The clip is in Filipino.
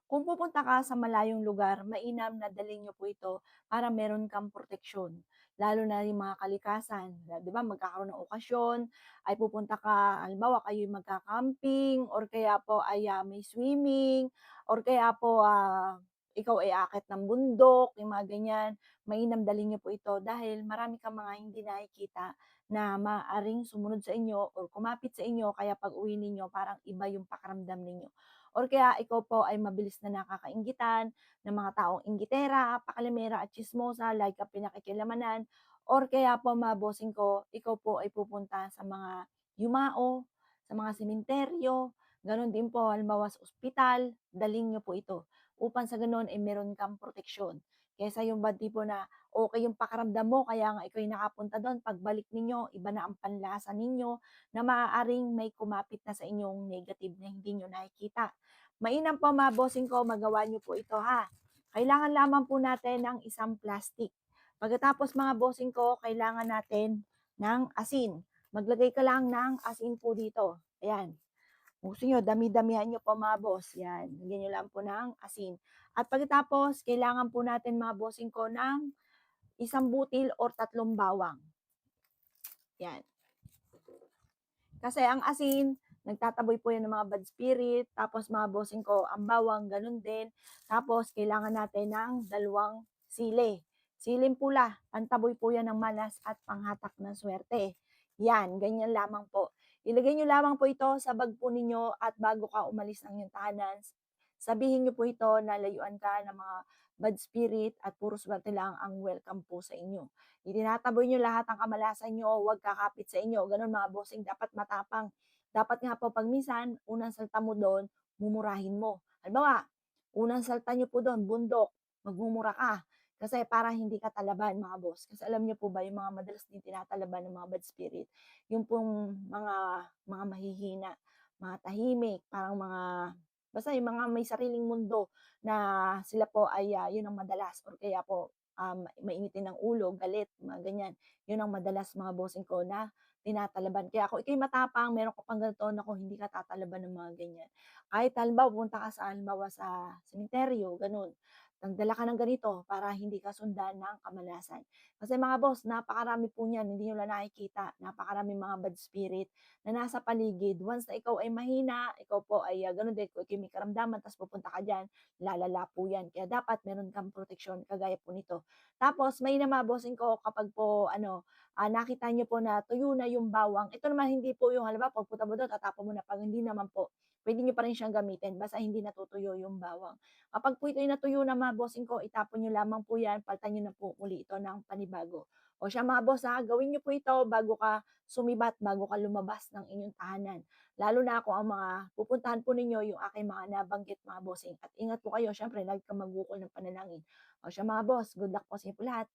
Kung pupunta ka sa malayong lugar, mainam na dalhin niyo po ito para meron kang proteksyon. Lalo na yung mga kalikasan, 'di ba magkakaroon ng okasyon, ay pupunta ka, halimbawa kayo'y magka-camping or kaya po ay, may swimming or kaya po, ikaw ay aakyat ng bundok, yung mga ganyan. Mainam dalhin niyo po ito dahil marami kang mga hindi nakikita na maaaring sumunod sa inyo or kumapit sa inyo kaya pag-uwi ninyo parang iba yung pakiramdam ninyo. Or kaya ikaw po ay mabilis na nakakainggitan ng mga taong inggitera, pakalamera at tsismosa, like ang pinakikilamanan. Or kaya po mga bossing ko, ikaw po ay pupunta sa mga yumao, sa mga sementeryo, gano'n din po halimbawa sa ospital, dalhin niyo po ito upang sa gano'n ay meron kang proteksyon. Kaysa yung ba tipo na okay yung pakiramdam mo kaya nga ikaw ay nakapunta do'n, pagbalik ninyo iba na ang panlasa ninyo na maaaring may kumapit na sa inyong negative na hindi niyo nakikita. Mainam po mga bossing ko magawa niyo po ito ha. Kailangan lamang po natin ng isang plastic. Pagkatapos mga bossing ko, kailangan natin ng asin. Maglagay ka lang ng asin po dito. Ayan. Gusto niyo, dami-damihan niyo po mga boss. Yan. Lagyan niyo lang po ng asin. At pagkatapos, kailangan po natin mga bossing ko ng isang butil or tatlong bawang. Yan. Kasi ang asin, nagtataboy po yan ng mga bad spirit, tapos mga bossing ko, ang bawang, ganun din. Tapos, kailangan natin ng dalawang sili. Siling pula, pantaboy po yan ng malas at panghatak ng swerte. Yan, ganyan lamang po. Ilagay nyo lamang po ito sa bag po ninyo at bago ka umalis ng iyong tahanan, sabihin nyo po ito na layuan ka ng mga bad spirit at puro swerte lang ang welcome po sa inyo. Itinataboy niyo lahat ng kamalasan niyo, huwag kakapit sa inyo, gano'n mga bossing, dapat matapang. Dapat nga po 'pag minsan, unang salita mo do'n, mumurahin mo. Halimbawa, unang salita niyo po do'n, bundok, magmumura ka. Kasi para hindi ka talaban mga boss. Kasi alam niyo po ba yung mga madalas din tinatalaban ng mga bad spirit, yung pong mga mahihina, mga tahimik, parang mga basta yung mga may sariling mundo na sila po ay, yun ang madalas or kaya po mainitin ng ulo, galit, mga ganyan. Yun ang madalas mga bossing ko na tinatalaban. Kaya kung ikaw'y matapang, meron ka pang ganito, naku hindi ka tatalaban ng mga ganyan. Kahit halimbawa pupunta ka sa halimbawa sa sementeryo, gano'n. Nagdala ka ng ganito para hindi ka sundan ng kamalasan. Kasi mga boss, napakarami po niyan, hindi niyo lang nakikita. Napakaraming mga bad spirit na nasa paligid. Once na ikaw ay mahina, ikaw po ay gano'n din, kung ikaw'y may karamdaman, tapos pupunta ka diyan, lalala po yan. Kaya dapat meron kang proteksyon kagaya po nito. Tapos may mga bossing ko kapag po ano, nakita niyo po na tuyo na yung bawang, ito naman hindi po yung halimbawa pagpunta mo dun tatapon mo na, 'pag hindi naman po, puwede niyo pa rin siyang gamitin basta hindi natutuyo yung bawang. Kapag po ito'y natuyo na mga bossing ko, itapon niyo lamang po 'yan, palitan niyo na po uli ito ng panibago. O siya mga boss gawin niyo po ito bago ka sumibat, bago ka lumabas ng inyong tahanan. Lalo na kung ang mga pupuntahan po ninyo yung aking mga nabanggit mga bossing. At ingat po kayo, siyempre lagi kang magukol ng panalangin. O siya mga boss, good luck po sa inyo po lahat.